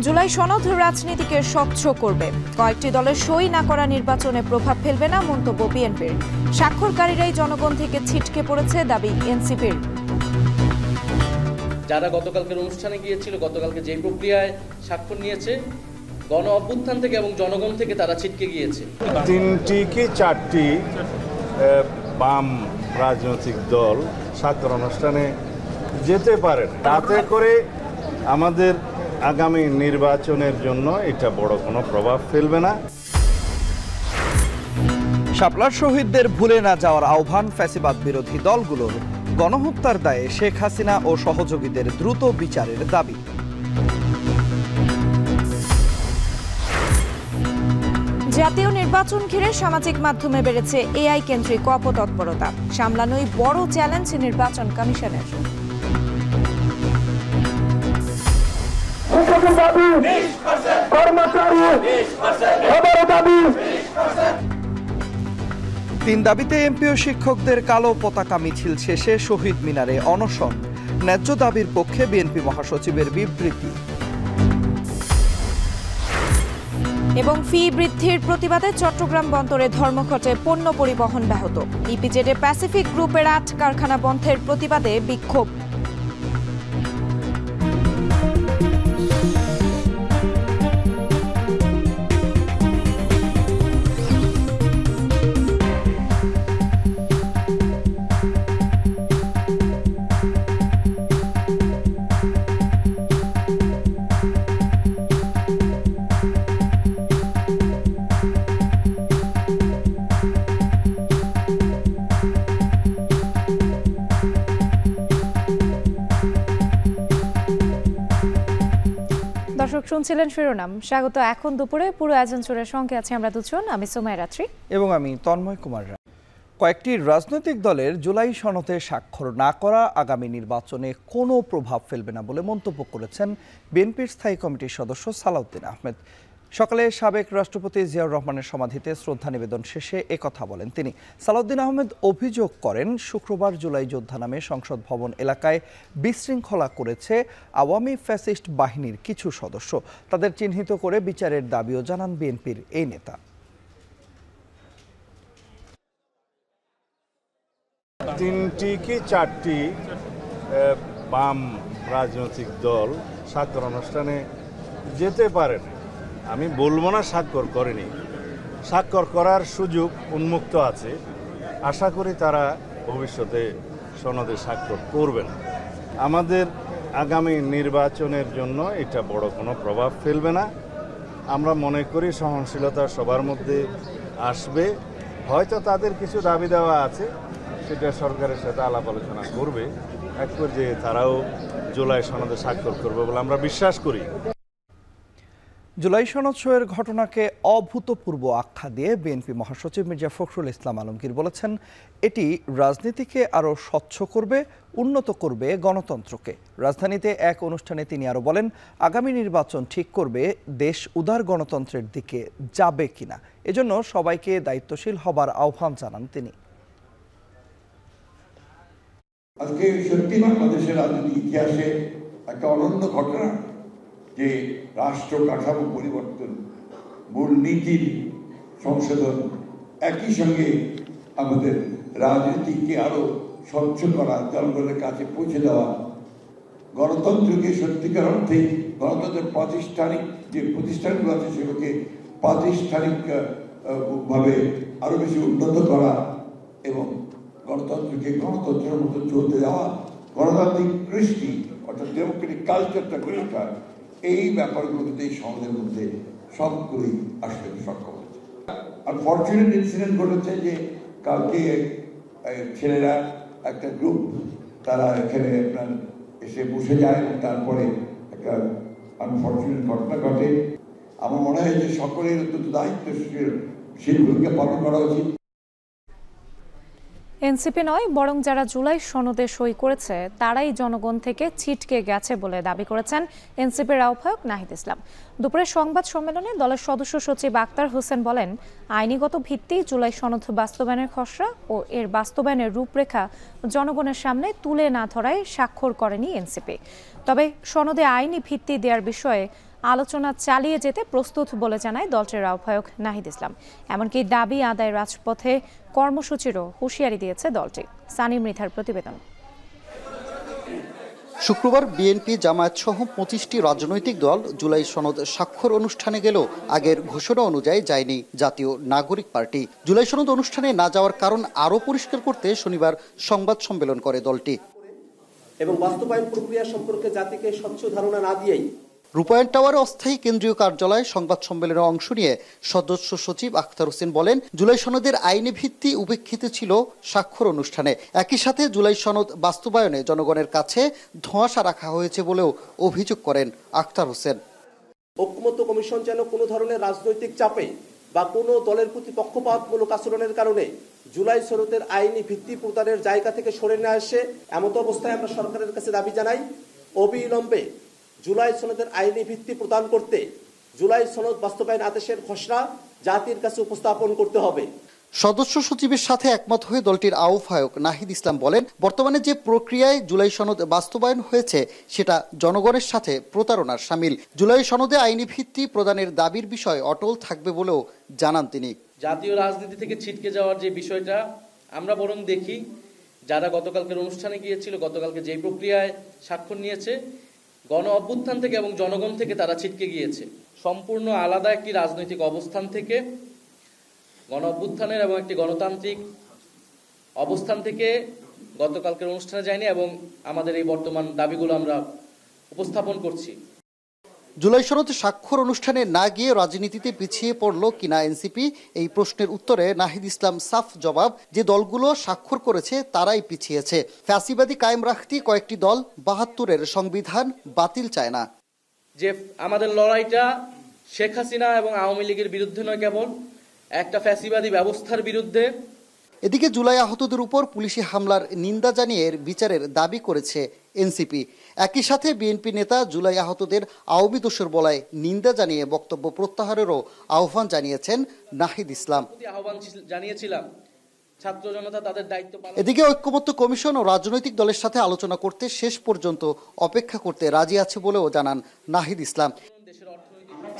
জুলাই সনদ রাজনীতিকে স্বচ্ছ করবে, কয়েকটি দলের সই না করা নির্বাচনে প্রভাব ফেলবে না মন্তব্য বিএনপির। স্বাক্ষরকারীরাই জনগণ থেকে ছিটকে পড়েছে দাবি এনসিপির। যারা গতকালকের অনুষ্ঠানে গিয়েছিল, গতকালকে যে প্রক্রিয়ায় স্বাক্ষর নিয়েছে, গণ অভ্যুত্থান থেকে এবং জনগণ থেকে তারা ছিটকে গিয়েছে। 3টি কি 4টি বাম রাজনৈতিক দল স্বাক্ষর অনুষ্ঠানে যেতে পারে, তাতে করে আমাদের আগামী নির্বাচনের জন্য এটা বড় কোনো প্রভাব ফেলবে না। শাপলার শহীদদের ভুলে না যাওয়ার আহ্বান ফ্যাসিবাদ বিরোধী দলগুলোর। গণহত্যার দায়ে শেখ হাসিনা ও সহযোগীদের দ্রুত বিচারের দাবি। জাতীয় নির্বাচন ঘিরে সামাজিক মাধ্যমে বেড়েছে এআই কেন্দ্রিক অপতৎপরতা, সামলানোই বড় চ্যালেঞ্জ নির্বাচন কমিশনের। তিন দাবিতে এমপি ও শিক্ষকদের কালো পতাকা মিছিল শেষে শহীদ মিনারে অনশন। ন্যায্য দাবির পক্ষে বিএনপি মহাসচিবের বিবৃতি। এবং ফি বৃদ্ধির প্রতিবাদে চট্টগ্রাম বন্দরে ধর্মঘটে পণ্য পরিবহন ব্যাহত। ইপিজেডে প্যাসিফিক গ্রুপের 8 কারখানা বন্ধের প্রতিবাদে বিক্ষোভ। দর্শক শুনছিলেন শিরোনাম, স্বাগত। এখন দুপুরে পুরো আয়োজন জুড়ে সঙ্গে আছে আমরা দুজন, আমি সুমাইয়া রাত্রি এবং আমি তন্ময় কুমার রায়। কয়েকটি রাজনৈতিক দলের জুলাই সনদে স্বাক্ষর না করা আগামী নির্বাচনে কোনো প্রভাব ফেলবে না বলে মন্তব্য করেছেন বিএনপির স্থায়ী কমিটির সদস্য সালাউদ্দিন আহমেদ। সকালে সাবেক রাষ্ট্রপতি জিয়াউর রহমানের সমাধিতে শ্রদ্ধা নিবেদন শেষে একথা বলেন তিনি। সালাউদ্দিন আহমেদ অভিযোগ করেন, শুক্রবার জুলাই যোদ্ধা নামে সংসদ ভবন এলাকায় বিশৃঙ্খলা করেছে আওয়ামী ফ্যাসিস্ট বাহিনীর কিছু সদস্য। তাদের চিহ্নিত করে বিচারের দাবিও জানান বিএনপির এই নেতা। 3টি কি 4টি বাম রাজনৈতিক দল স্বাক্ষর অনুষ্ঠানে যেতে পারে না। আমি বলবো না স্বাক্ষর করেনি, স্বাক্ষর করার সুযোগ উন্মুক্ত আছে। আশা করি তারা ভবিষ্যতে সনদে স্বাক্ষর করবে না। আমাদের আগামী নির্বাচনের জন্য এটা বড় কোনো প্রভাব ফেলবে না। আমরা মনে করি সহনশীলতা সবার মধ্যে আসবে। হয়তো তাদের কিছু দাবি দেওয়া আছে, সেটা সরকারের সাথে আলাপ আলোচনা করবে, এক পর্যায়ে তারাও জুলাই সনদে স্বাক্ষর করবে বলে আমরা বিশ্বাস করি। জুলাই সনদ সইয়ের ঘটনাকে অভূতপূর্ব আখ্যা দিয়ে বিএনপি মহাসচিব মির্জা ফখরুল ইসলাম আলমগীর বলেছেন, এটি রাজনীতিকে আরও স্বচ্ছ করবে, উন্নত করবে গণতন্ত্রকে। রাজধানীতে এক অনুষ্ঠানে তিনি আরও বলেন, আগামী নির্বাচন ঠিক করবে দেশ উদার গণতন্ত্রের দিকে যাবে কিনা। এজন্য সবাইকে দায়িত্বশীল হবার আহ্বান জানান তিনি। আজকে সত্যি বাংলাদেশের রাজনৈতিক ইতিহাসে একটা অনন্য ঘটনা যে রাষ্ট্র কাঠামো পরিবর্তন, মূলনীতির সংশোধন, একই সঙ্গে আমাদের রাজনীতিকে আরো স্বচ্ছ করা, জনগণের কাছে পৌঁছে দেওয়া, গণতন্ত্রকে সত্যিকার অর্থে গণতন্ত্রের প্রাতিষ্ঠানিক যে প্রতিষ্ঠানগুলো আছে সেগুলোকে প্রাতিষ্ঠানিক ভাবে আরো বেশি উন্নত করা এবং গণতন্ত্রকে গণতন্ত্রের মতো চলতে দেওয়া, গণতান্ত্রিক কৃষ্টি অর্থাৎ ডেমোক্রেটিক কালচারটা গড়ে ওঠা, এই ব্যাপারগুলো কিন্তু এই সমাজের মধ্যে সবগুলোই আসলে সক্ষম হচ্ছে। আনফর্চুনেট ইনসিডেন্ট ঘটেছে যে কালকে ছেলেরা একটা গ্রুপ তারা এখানে আপনার এসে বসে যায় এবং তারপরে একটা আনফর্চুনেট ঘটনা ঘটে। আমার মনে হয় যে সকলের অত্যন্ত দায়িত্বশীল ভূমিকা পালন করা উচিত। এনসিপি নয়, বরং যারা জুলাই সনদে সই করেছে তারাই জনগণ থেকে ছিটকে গেছে বলে দাবি করেছেন এনসিপির আহ্বায়ক নাহিদ ইসলাম। দুপুরে সংবাদ সম্মেলনে দলের সদস্য সচিব আক্তার হোসেন বলেন, আইনিগত ভিত্তি জুলাই সনদ বাস্তবায়নের খসড়া ও এর বাস্তবায়নের রূপরেখা জনগণের সামনে তুলে না ধরায় স্বাক্ষর করেনি এনসিপি। তবে সনদে আইনি ভিত্তি দেওয়ার বিষয়ে আলোচনা চালিয়ে যেতে প্রস্তুত বলে জানায় দলটির আহ্বায়ক নাহিদ ইসলাম। এমনকি দাবি আদায় রাজপথে কর্মসূচিরও হুঁশিয়ারি দিয়েছে দলটি। সানি মৃধার প্রতিবেদন। শুক্রবার বিএনপি জামায়াত সহ 25টি রাজনৈতিক দল জুলাই সনদ স্বাক্ষর অনুষ্ঠানে গেলেও আগের ঘোষণা অনুযায়ী যায়নি জাতীয় নাগরিক পার্টি। জুলাই সনদ অনুষ্ঠানে না যাওয়ার কারণ আরও পরিষ্কার করতে শনিবার সংবাদ সম্মেলন করে দলটি এবং বাস্তবায়ন প্রক্রিয়া সম্পর্কে জাতিকে স্বচ্ছ ধারণা না দিয়েই রূপায়ণ টাওয়ারে অস্থায়ী কেন্দ্রীয় কার্যালয়ে সংবাদ সম্মেলনে অংশ নিয়ে সদস্য সচিব আখতার হোসেন বলেন, জুলাই সনদের আইনি ভিত্তি উপেক্ষিত ছিল স্বাক্ষর অনুষ্ঠানে। একই সাথে জুলাই সনদ বাস্তবায়নে জনগণের কাছে ধোঁয়াশা রাখা হয়েছে বলেও অভিযোগ করেন আখতার হোসেন। ঐক্যমত্য কমিশন যেন কোনো ধরনের রাজনৈতিক চাপে বা কোনো দলের প্রতি পক্ষপাতমূলক আচরণের কারণে জুলাই সনদের আইনি ভিত্তি প্রদানের জায়গা থেকে সরে না আসে, এমত অবস্থায় আমরা সরকারের কাছে দাবি জানাই অবিলম্বে জুলাই সনদের আইনি ভিত্তি প্রদান করতে জুলাই সনদ বাস্তবায়ন আদেশের খসড়া জাতির কাছে উপস্থাপন করতে হবে। সদস্য সচিবের সাথে একমত হয়ে দলটির আহ্বায়ক নাহিদ ইসলাম বলেন, বর্তমানে যে প্রক্রিয়ায় জুলাই সনদ বাস্তবায়ন হয়েছে সেটা জনগণের সাথে প্রতারণার শামিল। জুলাই সনদে আইনি ভিত্তি প্রদানের দাবির বিষয় অটল থাকবে বলেও জানান তিনি। জাতীয় রাজনীতি থেকে ছিটকে যাওয়ার যে বিষয়টা আমরা বরং দেখি, যারা গতকালকের অনুষ্ঠানে গিয়েছিল, গতকালকে যে প্রক্রিয়ায় স্বাক্ষর নিয়েছে, গণ অভ্যুত্থান থেকে এবং জনগণ থেকে তারা ছিটকে গিয়েছে। সম্পূর্ণ আলাদা একটি রাজনৈতিক অবস্থান থেকে, গণ অভ্যুত্থানের এবং একটি গণতান্ত্রিক অবস্থান থেকে গতকালকের অনুষ্ঠানে যায়নি এবং আমাদের এই বর্তমান দাবিগুলো আমরা উপস্থাপন করছি। জুলাই সনদ স্বাক্ষর অনুষ্ঠানে না গিয়ে রাজনীতিতে পিছিয়ে পড়ল কিনা এনসিপি, এই প্রশ্নের উত্তরে নাহিদ ইসলাম সাফ জবাব, যে দলগুলো স্বাক্ষর করেছে তারাই পিছিয়েছে। ফ্যাসিবাদী কায়েম রাখতে কয়েকটি দল ৭২-এর সংবিধান বাতিল চায় না। যে আমাদের লড়াইটা শেখ হাসিনা এবং আওয়ামী লীগের বিরুদ্ধে নয়, কেবল একটা ফ্যাসিবাদী ব্যবস্থার বিরুদ্ধে। এদিকে জুলাই আহতদের উপর পুলিশি হামলার নিন্দা জানিয়ে এর বিচারের দাবি করেছে এনসিপি। একই সাথে বিএনপি নেতা জুলাই আহতদের আওয়ামী দোষর বলায় নিন্দা জানিয়ে বক্তব্য প্রত্যাহারেরও আহ্বান জানিয়েছেন নাহিদ ইসলাম। আহ্বান জানিয়েছিলাম ছাত্র জনতা তাদের দায়িত্ব পালন। এদিকে ঐক্যমত্য কমিশন ও রাজনৈতিক দলের সাথে আলোচনা করতে শেষ পর্যন্ত অপেক্ষা করতে রাজি আছে বলেও জানান নাহিদ ইসলাম।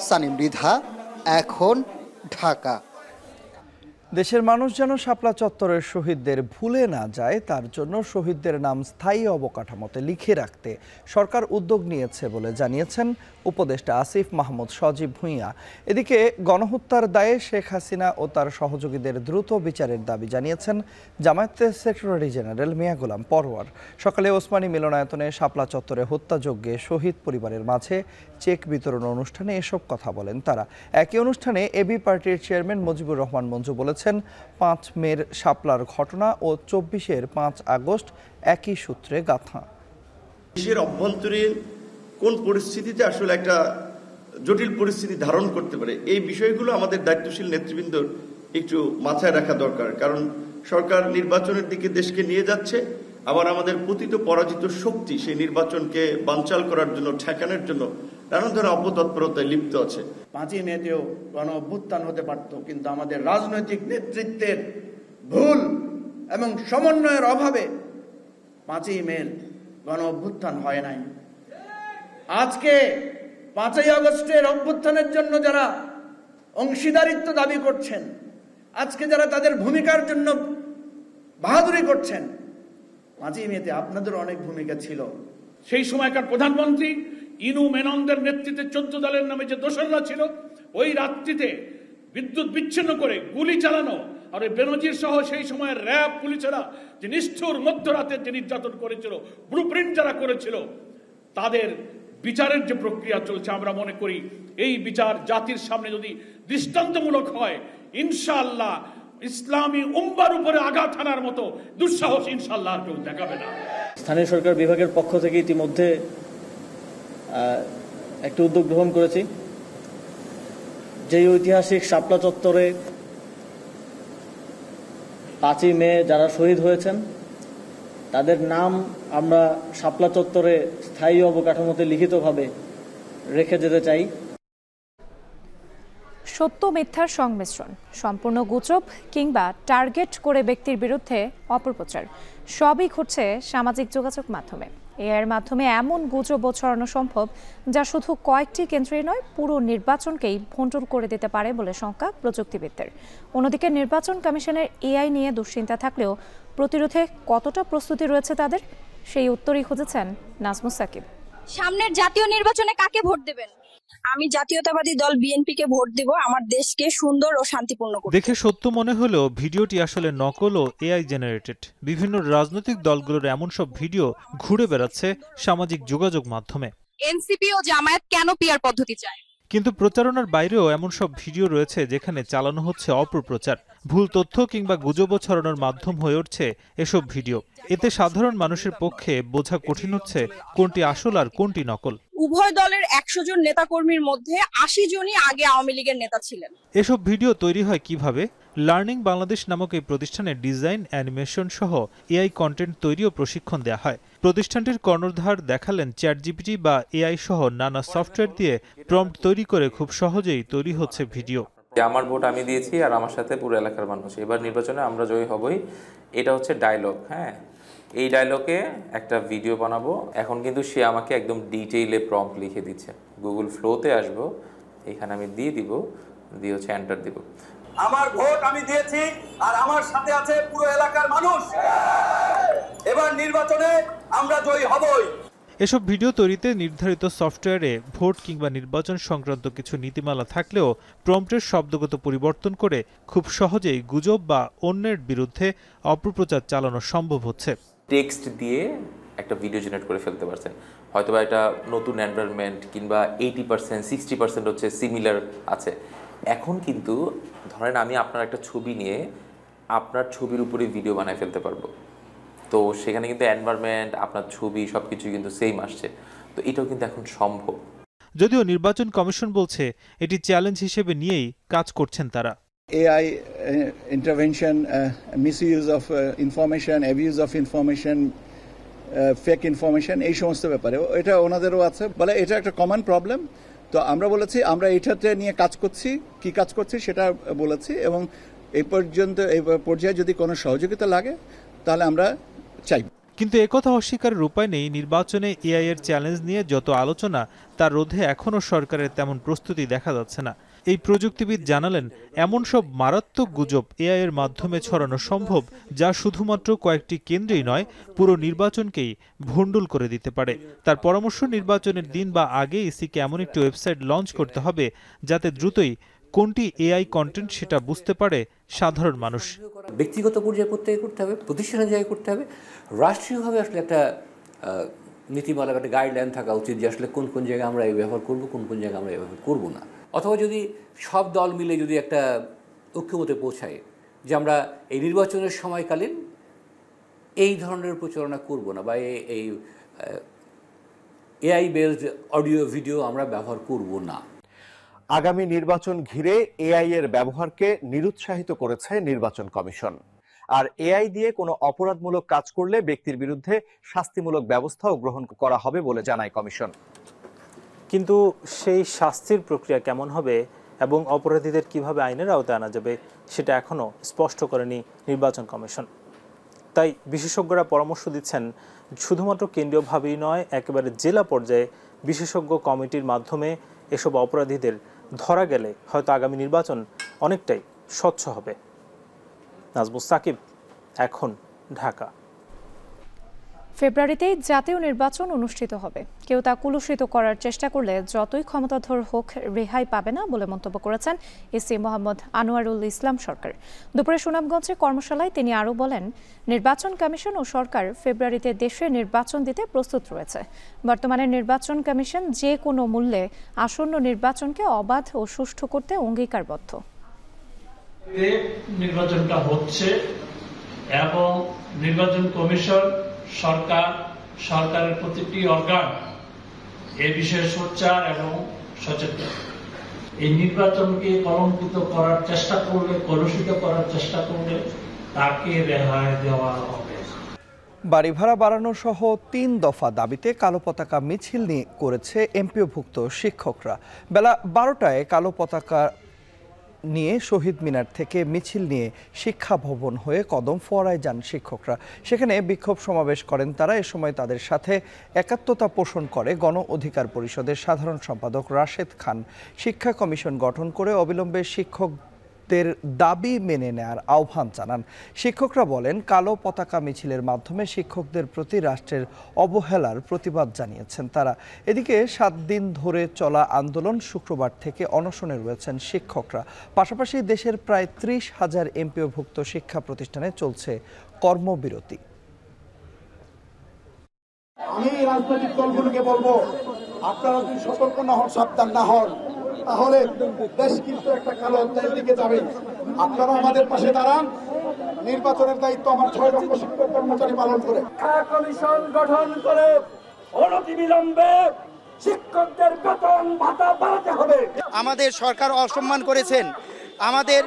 সানি মৃধা, এখন, ঢাকা। দেশের মানুষ যেন শাপলা চত্বরের শহীদদের ভুলে না যায়, তার জন্য শহীদদের নাম স্থায়ী অবকাঠামোতে লিখে রাখতে সরকার উদ্যোগ নিয়েছে বলে জানিয়েছেন উপদেষ্টা আসিফ মাহমুদ সজীব ভুঁইয়া। এদিকে গণহত্যার দায়ে শেখ হাসিনা ও তার সহযোগীদের দ্রুত বিচারের দাবি জানিয়েছেন জামায়াতের সেক্রেটারি জেনারেল মিয়া গোলাম পরওয়ার। সকালে ওসমানী মিলনায়তনে শাপলা চত্বরে হত্যাযজ্ঞে শহীদ পরিবারের মাঝে চেক বিতরণ অনুষ্ঠানে এসব কথা বলেন তারা। একই অনুষ্ঠানে এবি পার্টির চেয়ারম্যান মুজিবুর রহমান মঞ্জু বলেছেন, 5 মের শাপলার ঘটনা ও 24-এর 5 আগস্ট একই সূত্রে গাঁথা। দেশের অভ্যন্তরীণ কোন পরিস্থিতিতে আসলে একটা জটিল পরিস্থিতি ধারণ করতে পারে, এই বিষয়গুলো আমাদের দায়িত্বশীল নেতৃবৃন্দর একটু মাথায় রাখা দরকার। কারণ সরকার নির্বাচনের দিকে দেশকে নিয়ে যাচ্ছে, আবার আমাদের পতিত পরাজিত শক্তি সেই নির্বাচনকে বানচাল করার জন্য, ঠেকানোর জন্য নানান ধরনের অপতৎপরতায় লিপ্ত আছে। 5ই মেতেও গণ অভ্যুত্থান হতে পারত, কিন্তু আমাদের রাজনৈতিক নেতৃত্বের ভুল এবং সমন্বয়ের অভাবে 5ই মে গণ অভ্যুত্থান হয় নাই। আজকে 5ই আগস্টের অভ্যুত্থানের জন্য যারা অংশীদারিত্ব দাবি করছেন, আজকে যারা তাদের ভূমিকার জন্য বাহাদুরি করছেন, 5ই মেতে আপনাদের অনেক ভূমিকা ছিল। সেই সময়কার প্রধানমন্ত্রী ইনু মেননদের নেতৃত্বে 14 দলের নামে যে দোসররা ছিল, ওই রাত্রিতে বিদ্যুৎ বিচ্ছিন্ন করে গুলি চালানো, আর ওই বেনজির সহ সেই সময়ের র্যাব পুলিশেরা যে নিষ্ঠুর মধ্যরাতে যে নির্যাতন করেছিল, ব্লুপ্রিন্ট যারা করেছিল, তাদের বিচারের যে প্রক্রিয়া চলছে, আমরা মনে করি এই বিচার জাতির সামনে যদি দৃষ্টান্তমূলক হয়, ইনশাআল্লাহ ইসলামী উম্মার উপরে আঘাত হানার মতো দুঃসাহস ইনশাআল্লাহ আর কেউ দেখাবে না। স্থানীয় সরকার বিভাগের পক্ষ থেকে ইতিমধ্যে একটি উদ্যোগ গ্রহণ করেছি। যেই ঐতিহাসিক শাপলা চত্বরে 5ই মে যারা শহীদ হয়েছেন তাদের নাম আমরা শাপলা চত্বরে স্থায়ী অবকাঠামোতে লিখিতভাবে রেখে যেতে চাই। সত্য মিথ্যার সংমিশ্রণ, সম্পূর্ণ গুজব কিংবা টার্গেট করে ব্যক্তির বিরুদ্ধে অপপ্রচার সবই ঘটছে সামাজিক যোগাযোগ মাধ্যমে। এর মাধ্যমে এমন গুজব ছড়ানো সম্ভব যা শুধু কয়েকটি কেন্দ্রে নয়, পুরো নির্বাচনকেই ভণ্ডুল করে দিতে পারে বলে শঙ্কা প্রযুক্তিবিদদের। অন্যদিকে নির্বাচন কমিশনের এআই নিয়ে দুশ্চিন্তা থাকলেও প্রতিরোধে কতটা প্রস্তুতি রয়েছে তাদের, সেই উত্তরই খুঁজেছেন নাজমুস সাকিব। সামনের জাতীয় নির্বাচনে কাকে ভোট দেবেন? আমি জাতীয়তাবাদী দল বিএনপিকে ভোট দেব, আমার দেশকে সুন্দর ও শান্তিপূর্ণ করতে। দেখে সত্য মনে হলেও ভিডিওটি আসলে নকল ও এআই জেনারেটেড। বিভিন্ন রাজনৈতিক দলগুলোর এমন সব ভিডিও ঘুরে বেড়াচ্ছে সামাজিক যোগাযোগ মাধ্যমে। এনসিপি ও জামায়াত কেন পিআর পদ্ধতি চায়? কিন্তু প্রচারণার বাইরেও এমন সব ভিডিও রয়েছে যেখানে চালানো হচ্ছে অপপ্রচার। ভুল তথ্য কিংবা গুজব ছড়ানোর মাধ্যম হয়ে উঠছে এসব ভিডিও। এতে সাধারণ মানুষের পক্ষে বোঝা কঠিন হচ্ছে কোনটি আসল আর কোনটি নকল। উভয় দলের 100 জন নেতাকর্মীর মধ্যে 80 জনই আগে আওয়ামী লীগের নেতা ছিলেন। এসব ভিডিও তৈরি হয় কিভাবে? লার্নিং বাংলাদেশ নামক এই প্রতিষ্ঠানে ডিজাইন, অ্যানিমেশন সহ এআই কন্টেন্ট তৈরি ও প্রশিক্ষণ দেওয়া হয়। প্রতিষ্ঠানটির কর্ণধার দেখালেন চ্যাটজিপিটি বা এআই সহ নানা সফটওয়্যার দিয়ে প্রম্পট তৈরি করে খুব সহজেই তৈরি হচ্ছে ভিডিও। আমার ভোট আমি দিয়েছি আর আমার সাথে পুরো এলাকার মানুষ, এবার নির্বাচনে আমরা জয়ী হবই, এটা হচ্ছে ডায়লগ। হ্যাঁ, এই ডায়লগে একটা ভিডিও বানাবো। এখন কিন্তু সে আমাকে একদম ডিটেইলে প্রম্পট লিখে দিচ্ছে। গুগল ফ্লোতে আসবো, এখানে আমি দিয়ে দিব, দিয়ে হচ্ছে এন্টার দিব। আমার ভোট আমি দিয়েছি আর আমার সাথে আছে পুরো এলাকার মানুষ, এবার নির্বাচনে আমরা জয়ী হবই। এসব ভিডিও তৈরিতে নির্ধারিত সফটওয়্যারে ভোট কিংবা নির্বাচন সংক্রান্ত কিছু নীতিমালা থাকলেও প্রম্পটের শব্দগত পরিবর্তন করে খুব সহজেই গুজব বা অন্যের বিরুদ্ধে অপপ্রচার চালানো সম্ভব হচ্ছে। টেক্সট দিয়ে একটা ভিডিও জেনারেট করে ফেলতে পারছেন। হয়তোবা এটা নতুন এনভায়রনমেন্ট কিংবা 80% 60% হচ্ছে সিমিলার আছে। এখন কিন্তু ধরেন আমি আপনার একটা ছবি নিয়ে আপনার ছবির উপরে ভিডিও বানায় ফেলতে পারবো। তো সেখানে কিন্তু এনভায়রনমেন্ট, আপনার ছবি সবকিছু কিন্তু সেম আসছে। তো এটাও কিন্তু এখন সম্ভব। যদিও নির্বাচন কমিশন বলছে এটি চ্যালেঞ্জ হিসেবে নিয়েই কাজ করছেন তারা। AI intervention, misuse of information, abuse of information, fake information, এই সমস্ত ব্যাপারে এটা ওনাদেরও আছে। বলে এটা একটা কমন প্রবলেম। তো আমরা বলেছি আমরা এটাতে নিয়ে কাজ করছি, কি কাজ করছি সেটা বলেছি, এবং এই পর্যায়ে যদি কোনো সহযোগিতা লাগে তাহলে আমরা চাই। কিন্তু একথা অস্বীকারের উপায় নেই, নির্বাচনে এআই এর চ্যালেঞ্জ নিয়ে যত আলোচনা তার রোধে এখনও সরকারের তেমন প্রস্তুতি দেখা যাচ্ছে না। এই প্রযুক্তিবিদ জানালেন এমন সব মারাত্মক গুজব এআই এর মাধ্যমে ছড়ানো সম্ভব যা শুধুমাত্র কয়েকটি কেন্দ্রেই নয়, পুরো নির্বাচনকেই ভণ্ডুল করে দিতে পারে। তার পরামর্শ, নির্বাচনের দিন বা আগে ইসিকে এমন একটি ওয়েবসাইট লঞ্চ করতে হবে যাতে দ্রুতই কোনটি এআই কন্টেন্ট সেটা বুঝতে পারে সাধারণ মানুষ। ব্যক্তিগত পর্যায়ে প্রত্যেকে করতে হবে, প্রতিষ্ঠানের জায়গায় করতে হবে, রাষ্ট্রীয়ভাবে আসলে একটা নীতিমালা, একটা গাইডলাইন থাকা উচিত যে আসলে কোন কোন জায়গায় আমরা এই ব্যবহার করব, কোন কোন জায়গায় আমরা এই ব্যবহার করব না। অথবা যদি সব দল মিলে যদি একটা ঐক্যমতে পৌঁছায় যে আমরা এই নির্বাচনের সময়কালীন এই ধরনের প্রচারণা করব না বা এই এআই বেসড অডিও ভিডিও আমরা ব্যবহার করব না। আগামী নির্বাচন ঘিরে এআই এর ব্যবহারকে নিরুৎসাহিত করেছে নির্বাচন কমিশন। আর এআই দিয়ে কোনো অপরাধমূলক কাজ করলে ব্যক্তির বিরুদ্ধে শাস্তিমূলক ব্যবস্থাও গ্রহণ করা হবে বলে জানায় কমিশন। কিন্তু সেই শাস্তির প্রক্রিয়া কেমন হবে এবং অপরাধীদের কিভাবে আইনের আওতায় আনা যাবে সেটা এখনও স্পষ্ট করেনি নির্বাচন কমিশন। তাই বিশেষজ্ঞরা পরামর্শ দিচ্ছেন শুধুমাত্র কেন্দ্রীয়ভাবেই নয়, একেবারে জেলা পর্যায়ে বিশেষজ্ঞ কমিটির মাধ্যমে এসব অপরাধীদের ধরা গেলে হয়তো আগামী নির্বাচন অনেকটাই স্বচ্ছ হবে। নাজমুস সাকিব, এখন, ঢাকা। ফেব্রুয়ারিতেই জাতীয় নির্বাচন অনুষ্ঠিত হবে। কেউ তা কুলুষিত করার চেষ্টা করলে যতই ক্ষমতাধর হোক রেহাই পাবে না বলে মন্তব্য করেছেন ইসি মোহাম্মদ আনোয়ারুল ইসলাম সরকার। দুপুরে সুনামগঞ্জে কর্মশালায় তিনি আরও বলেন, নির্বাচন কমিশন ও সরকার ফেব্রুয়ারিতে দেশে নির্বাচন দিতে প্রস্তুত রয়েছে। বর্তমানে নির্বাচন কমিশন যে কোনো মূল্যে আসন্ন নির্বাচনকে অবাধ ও সুষ্ঠু করতে অঙ্গীকারবদ্ধ। নির্বাচনটা হচ্ছে এবং নির্বাচন কমিশন, সরকারের প্রতিটি অর্গান এ বিষয়ে সোচ্চার এবং সচেতন। এই নির্বাচনকে কলঙ্কিত করার চেষ্টা করলে, কলুষিত করার চেষ্টা করলে তাকে রেহাই দেওয়া হবে। বাড়ি ভাড়া বাড়ানো সহ 3 দফা দাবিতে কালো পতাকা মিছিল নিয়ে করেছে এমপিওভুক্ত শিক্ষকরা। বেলা 12টায় কালো পতাকা নিয়ে শহীদ মিনার থেকে মিছিল নিয়ে শিক্ষা ভবন হয়ে কদম ফোয়ারায় যান শিক্ষকরা। সেখানে বিক্ষোভ সমাবেশ করেন তারা। এ সময় তাদের সাথে একাত্মতা পোষণ করে গণ অধিকার পরিষদের সাধারণ সম্পাদক রাশেদ খান। শিক্ষা কমিশন গঠন করে অবিলম্বে শিক্ষকদের দাবি মেনে নেয়ার আহ্বান জানান। শিক্ষকরা বলেন, কালো পতাকা মিছিলের মাধ্যমে শিক্ষকদের প্রতি রাষ্ট্রের অবহেলার প্রতিবাদ জানিয়েছেন তারা। এদিকে 7 দিন ধরে চলা আন্দোলন শুক্রবার থেকে অনশনে রয়েছেন শিক্ষকরা। পাশাপাশি দেশের প্রায় 30,000 এমপিওভুক্ত শিক্ষা প্রতিষ্ঠানে চলছে কর্মবিরতি। আমি রাজনৈতিক দলগুলোকে বলবো, আপনারা যদি সতর্ক না হন, সাবধান না হন, তাহলে দেশ কিন্তু একটা কালো অধ্যায়ের দিকে যাবে। আপনারা আমাদের পাশে দাঁড়ান। নির্বাচনের দায়িত্ব আমার 6 লক্ষ শিক্ষক কর্মচারী পালন করে। কমিশন গঠন করে অনতিবিলম্বে শিক্ষকদের বেতন ভাতা বাড়াতে হবে। আমাদের সরকার অসম্মান করেছেন, আমাদের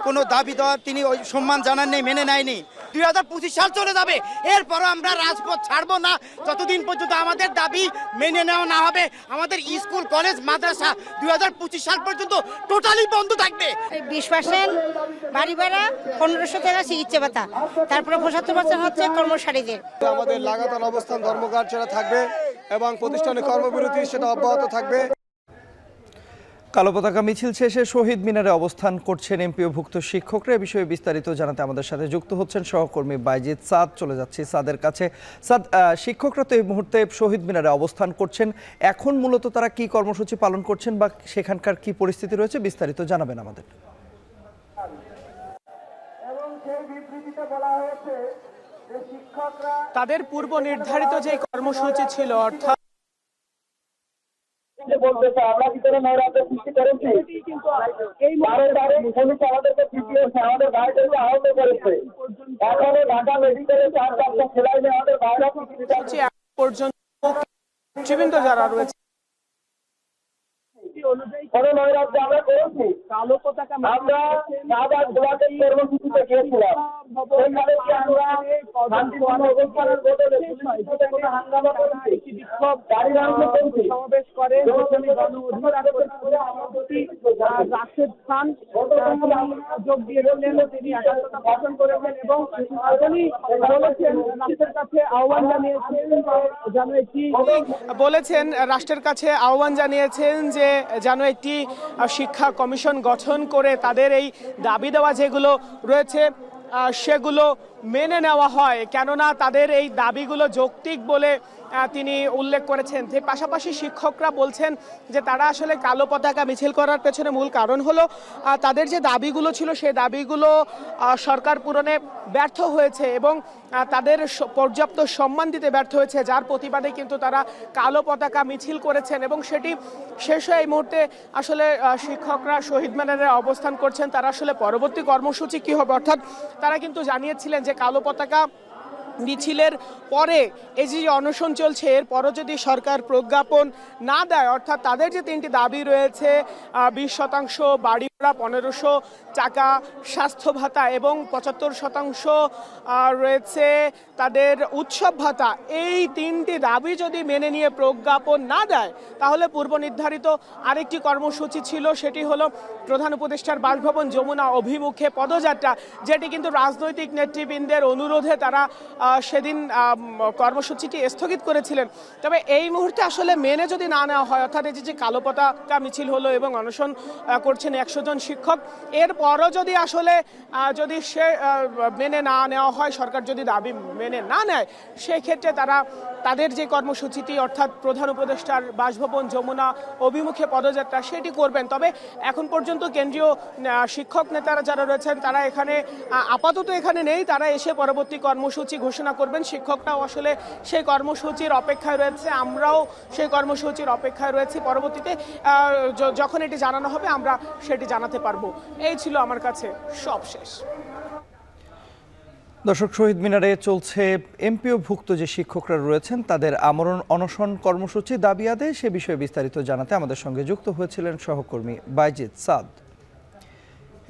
কোনো দাবি দেওয়া তিনি ওই সম্মান জানান নেই, মেনে নেয়নি। 2025 সাল চলে যাবে, এরপরও আমরা রাজপথ ছাড়বো না যতদিন পর্যন্ত আমাদের দাবি মেনে নেওয়া না হবে। আমাদের স্কুল, কলেজ, মাদ্রাসা 2025 সাল পর্যন্ত টোটালি বন্ধ থাকবে। 20% বাড়ি ভাড়া, 1500 টাকা চিকিৎসা ভাতা, তারপরে 75% হচ্ছে কর্মচারীদের। আমাদের লাগাতার অবস্থান ধর্মঘট সেটা থাকবে এবং প্রতিষ্ঠানে কর্মবিরতি সেটা অব্যাহত থাকবে। কালো পতাকা মিছিল শেষে শহীদ মিনারে অবস্থান করছেন এমপিওভুক্ত শিক্ষকরা। এ বিষয়ে বিস্তারিত জানাতে আমাদের সাথে যুক্ত হচ্ছেন সহকর্মী বাইজিদ সাদ। চলে যাচ্ছি সাদের কাছে। সাদ, শিক্ষকরা তো এই মুহূর্তে শহীদ মিনারে অবস্থান করছেন, এখন মূলত তারা কি কর্মসূচি পালন করছেন বা সেখানকার কি পরিস্থিতি রয়েছে, বিস্তারিত জানাবেন আমাদের। তাদের পূর্ব নির্ধারিত যে কর্মসূচি ছিল, অর্থাৎ আমরা ভিতরে নৈরাজ্যের সৃষ্টি করেছি, আমাদেরকে পিটিয়েছে, আমাদের ভাইদেরকে আহত করেছে। এখনো ঢাকা মেডিকেলে 4-5টা সেলাই নিয়ে আমাদের ভাইরা পর্যন্ত নেতৃবৃন্দ যারা রয়েছে কোনো নৈরাজ্য আমরা করেছি। কালো পতাকা আমরা রাবার গোলাপের কর্মসূচিতে গিয়েছিলাম, সেখানে কি আমরা শান্তিপূর্ণ অবস্থানের বদলে পুলিশের সাথে কোনো হাঙ্গামা করেছি, বিক্ষোভ গাড়ি ভাঙচুর করেছি, সমাবেশ করে রাশেদ খান যোগ দিয়েছিলেন, তিনি ভাষণ করেছেন এবং তিনি বলেছেন রাষ্ট্রের কাছে আহ্বান জানিয়েছেন যে যেন একটি শিক্ষা কমিশন গঠন করে তাদের এই দাবি দেওয়া যেগুলো রয়েছে সেগুলো মেনে নেওয়া হয়, কেননা তাদের এই দাবিগুলো যৌক্তিক বলে তিনি উল্লেখ করেছেন। যে পাশাপাশি শিক্ষকরা বলছেন যে তারা আসলে কালো পতাকা মিছিল করার পেছনে মূল কারণ হলো তাদের যে দাবিগুলো ছিল সেই দাবিগুলো সরকার পূরণে ব্যর্থ হয়েছে এবং তাদের পর্যাপ্ত সম্মান দিতে ব্যর্থ হয়েছে, যার প্রতিবাদে কিন্তু তারা কালো পতাকা মিছিল করেছেন এবং সেটি শেষ হয়ে এই মুহূর্তে আসলে শিক্ষকরা শহীদ মিনারে অবস্থান করছেন। তারা আসলে পরবর্তী কর্মসূচি কী হবে, অর্থাৎ তারা কিন্তু জানিয়েছিলেন যে কালো পতাকা মিছিলের পরে এই যে অনশন চলছে এরপরও যদি সরকার প্রজ্ঞাপন না দেয়, অর্থাৎ তাদের যে 3টি দাবি রয়েছে 20% বাড়ি ভাড়া, 1500 টাকা স্বাস্থ্য ভাতা এবং 75% রয়েছে তাদের উৎসব ভাতা, এই 3টি দাবি যদি মেনে নিয়ে প্রজ্ঞাপন না দেয় তাহলে পূর্ব নির্ধারিত আরেকটি কর্মসূচি ছিল, সেটি হলো প্রধান উপদেষ্টার বাসভবন যমুনা অভিমুখে পদযাত্রা, যেটি কিন্তু রাজনৈতিক নেতৃবৃন্দের অনুরোধে তারা সেদিন কর্মসূচিটি স্থগিত করেছিলেন। তবে এই মুহূর্তে আসলে মেনে যদি না নেওয়া হয়, অর্থাৎ এই যে কালো পতাকা মিছিল হলো এবং অনশন করছেন 100 জন শিক্ষক, এরপরও যদি আসলে যদি সে মেনে না নেওয়া হয়, সরকার যদি দাবি মেনে না নেয়, সেক্ষেত্রে তারা তাদের যে কর্মসূচিটি অর্থাৎ প্রধান উপদেষ্টার বাসভবন যমুনা অভিমুখে পদযাত্রা সেটি করবেন। তবে এখন পর্যন্ত কেন্দ্রীয় শিক্ষক নেতারা যারা রয়েছেন তারা এখানে আপাতত এখানে নেই, তারা এসে পরবর্তী কর্মসূচি ঘোষণা করবেন। শিক্ষকরাও আসলে সেই কর্মসূচির অপেক্ষায় রয়েছে, আমরাও সেই কর্মসূচির অপেক্ষায় রয়েছি। পরবর্তীতে যখন এটি জানানো হবে আমরা সেটি জানাতে পারবো। এই ছিল আমার কাছে সব শেষ। দর্শক, শহীদ মিনারে চলছে এমপিওভুক্ত যে শিক্ষকরা রয়েছেন তাদের আমরণ অনশন কর্মসূচি দাবি আদায়, সে বিষয়ে বিস্তারিত জানাতে আমাদের সঙ্গে যুক্ত হয়েছিলেন সহকর্মী বাইজিদ সাদ।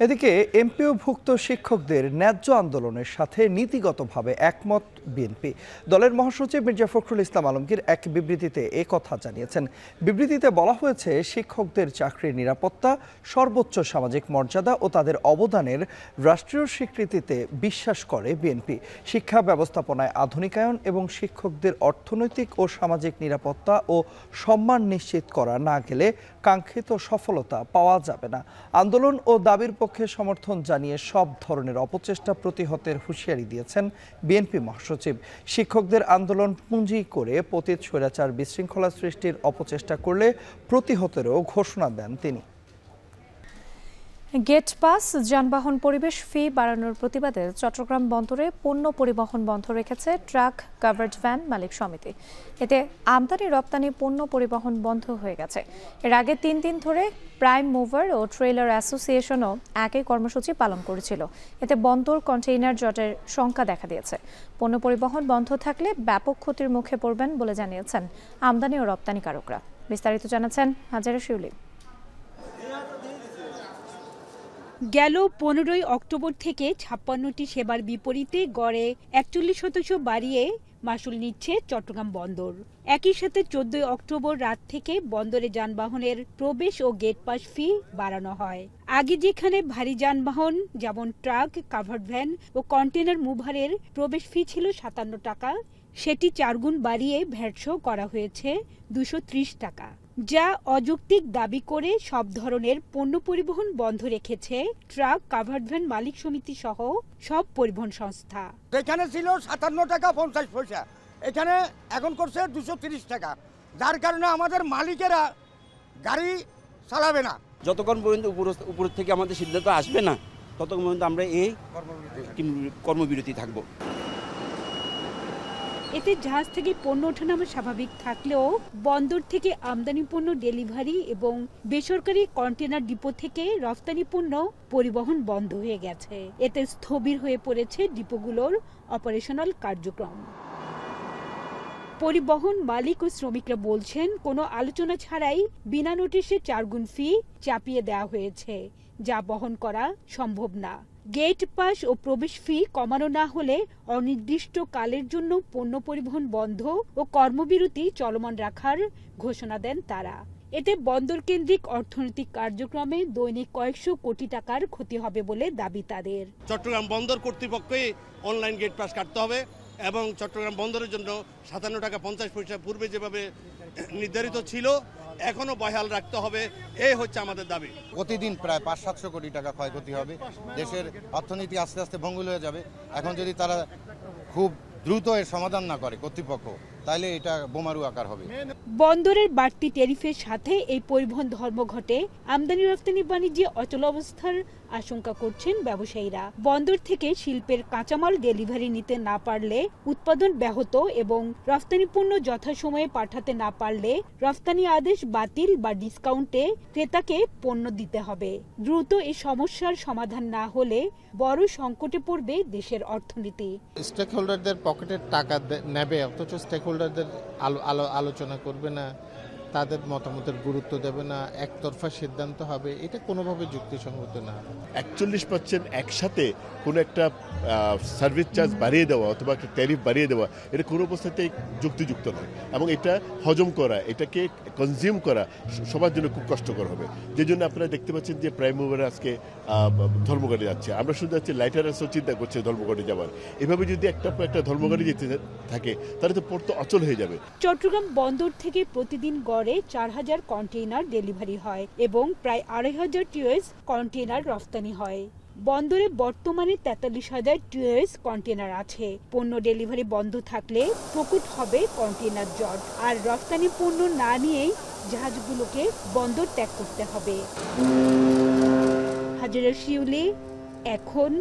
এদিকে এমপিওভুক্ত শিক্ষকদের ন্যায্য আন্দোলনের সাথে নীতিগতভাবে একমত বিএনপি। দলের মহাসচিব মির্জা ফখরুল ইসলাম আলমগীর এক বিবৃতিতে কথা জানিয়েছেন। বিবৃতিতে বলা হয়েছে, শিক্ষকদের চাকরির নিরাপত্তা, সর্বোচ্চ সামাজিক মর্যাদা ও তাদের অবদানের রাষ্ট্রীয় স্বীকৃতিতে বিশ্বাস করে বিএনপি। শিক্ষা ব্যবস্থাপনায় আধুনিকায়ন এবং শিক্ষকদের অর্থনৈতিক ও সামাজিক নিরাপত্তা ও সম্মান নিশ্চিত করা না গেলে কাঙ্ক্ষিত সফলতা পাওয়া যাবে না। আন্দোলন ও দাবির পক্ষে সমর্থন জানিয়ে সব ধরনের অপচেষ্টা প্রতিহতের হুঁশিয়ারি দিয়েছেন বিএনপি মহাসচিব। শিক্ষকদের আন্দোলন পুঁজি করে পতিত স্বৈরাচার বিশৃঙ্খলা সৃষ্টির অপচেষ্টা করলে প্রতিহতেরও ঘোষণা দেন তিনি। গেট পাস যানবাহন পরিবেশ ফি বাড়ানোর প্রতিবাদে চট্টগ্রাম বন্দরে পণ্য পরিবহন বন্ধ রেখেছে ট্রাক কাভার্ড ভ্যান মালিক সমিতি। এতে আমদানি রপ্তানি পণ্য পরিবহন বন্ধ হয়ে গেছে। এর আগে 3 দিন ধরে প্রাইম মুভার ও ট্রেলার অ্যাসোসিয়েশনও একই কর্মসূচি পালন করেছিল। এতে বন্দর কন্টেইনার জটের শঙ্কা দেখা দিয়েছে। পণ্য পরিবহন বন্ধ থাকলে ব্যাপক ক্ষতির মুখে পড়বেন বলে জানিয়েছেন আমদানি ও রপ্তানিকারকরা। বিস্তারিত জানাচ্ছেন হাজারা শিউলি। গেল 15ই অক্টোবর থেকে 56টি সেবার বিপরীতে গড়ে 41% বাড়িয়ে মাসুল নিচ্ছে চট্টগ্রাম বন্দর। একই সাথে 14ই অক্টোবর রাত থেকে বন্দরে যানবাহনের প্রবেশ ও গেট পাস ফি বাড়ানো হয়। আগে যেখানে ভারী যানবাহন যেমন ট্রাক, কাভার্ড ভ্যান ও কন্টেনার মুভারের প্রবেশ ফি ছিল 57 টাকা, সেটি 4 গুণ বাড়িয়ে ভ্যাটসহ করা হয়েছে 230 টাকা, যা অযৌক্তিক দাবি করে সব ধরনের পণ্য পরিবহন বন্ধ রেখেছে ট্রাক কাভার্ড ভ্যান মালিক সমিতি সহ সব পরিবহন সংস্থা। এখানে ছিল 57 টাকা 50 পয়সা, এখানে এখন করছে 230 টাকা, যার কারণে আমাদের মালিকেরা গাড়ি চালাবে না। যতক্ষণ পর্যন্ত উপর থেকে আমাদের সিদ্ধান্ত আসবে না, ততক্ষণ পর্যন্ত আমরা এই কর্মবিরতি থাকবো। এতে জাহাজ থেকে পণ্য ওঠানামা স্বাভাবিক থাকলেও বন্দর থেকে আমদানি পণ্য ডেলিভারি এবং বেসরকারি কন্টেনার ডিপো থেকে রফতানি পণ্য পরিবহন বন্ধ হয়ে গেছে। এতে স্থবির হয়ে পড়েছে ডিপোগুলোর অপারেশনাল কার্যক্রম। পরিবহন মালিক ও শ্রমিকরা বলছেন, কোনো আলোচনা ছাড়াই বিনা নোটিশে 4 গুণ ফি চাপিয়ে দেওয়া হয়েছে, যা বহন করা সম্ভব না। গেট পাস ও প্রবেশ ফি কমানো না হলে অনির্দিষ্ট কালের জন্য পণ্য পরিবহন বন্ধ ও কর্মবিরতি চলমান রাখার ঘোষণা দেন তারা। এতে বন্দর কেন্দ্রিক অর্থনৈতিক কার্যক্রমে দৈনিক কয়েকশো কোটি টাকার ক্ষতি হবে বলে দাবি তাদের। চট্টগ্রাম বন্দর কর্তৃপক্ষই অনলাইন গেট পাস কাটতে হবে এবং চট্টগ্রাম বন্দরের জন্য 57 টাকা 50 পয়সা পূর্বে যেভাবে নির্ধারিত ছিল এখনো বহাল রাখতে হবে, এই হচ্ছে আমাদের দাবি। প্রতিদিন প্রায় 500-700 কোটি টাকা ক্ষয়ক্ষতি হবে, দেশের অর্থনীতি আস্তে আস্তে ভঙ্গুর হয়ে যাবে। এখন যদি তারা খুব দ্রুত এর সমাধান না করে কর্তৃপক্ষ, তাহলে এটা বোমারু আকার হবে। বন্দরের বাড়তি ট্যারিফের সাথে এই পরিবহন ধর্মঘটে আমদানি রপ্তানি বাণিজ্যে অচলাবস্থার আশঙ্কা করছেন ব্যবসায়ীরা। বন্দর থেকে শিল্পের কাঁচামাল ডেলিভারি নিতে না পারলে উৎপাদন ব্যাহত এবং রফতানি পণ্য যথাসময়ে পাঠাতে না পারলে রফতানি আদেশ বাতিল বা ডিসকাউন্টে ক্রেতাকে পণ্য দিতে হবে। দ্রুত এই সমস্যার সমাধান না হলে বড় সংকটে পড়বে দেশের অর্থনীতি। স্টেক হোল্ডারদের পকেটের টাকা নেবে, অথচ স্টেক হোল্ডারদের আলোচনা করবে না, তাদের মতামতের গুরুত্ব দেবে না, একতরফা সিদ্ধান্ত হবে, এটা কোনোভাবে যুক্তিসঙ্গত না। 41% একসাথে কোনো একটা সার্ভিস চার্জ বাড়িয়ে দেওয়া অথবা একটা ট্যারিফ বাড়িয়ে দেওয়া, এটা কোনো অবস্থাতেই যুক্তিযুক্ত নয় এবং এটা হজম করা, এটাকে কনজিউম করা সবার জন্য খুব কষ্টকর হবে। যে জন্য আপনারা দেখতে পাচ্ছেন যে প্রাইম মুভার আজকে ধর্মঘটে যাচ্ছে। আমরা শুনতে পাচ্ছি লাইটারাসও চিন্তা করছে ধর্মঘটে যাওয়ার। এভাবে যদি একটা ধর্মঘটে যেতে থাকে তাহলে তো পড়তে অচল হয়ে যাবে। চট্টগ্রাম বন্দর থেকে প্রতিদিন গড়ে 4000 কন্টেইনার ডেলিভারি হয় এবং প্রায় 2500 টিওএস কন্টেইনার রফতানি হয়। বন্দরে বর্তমানে 43,000 টিওএস কন্টেইনার আছে। পণ্য ডেলিভারি বন্ধ থাকলে প্রকট হবে কন্টেইনার জট, আর রফতানি পণ্য না নিয়েই জাহাজগুলোকে বন্দর ত্যাগ করতে হবে। হাজারা শিউলি, এখন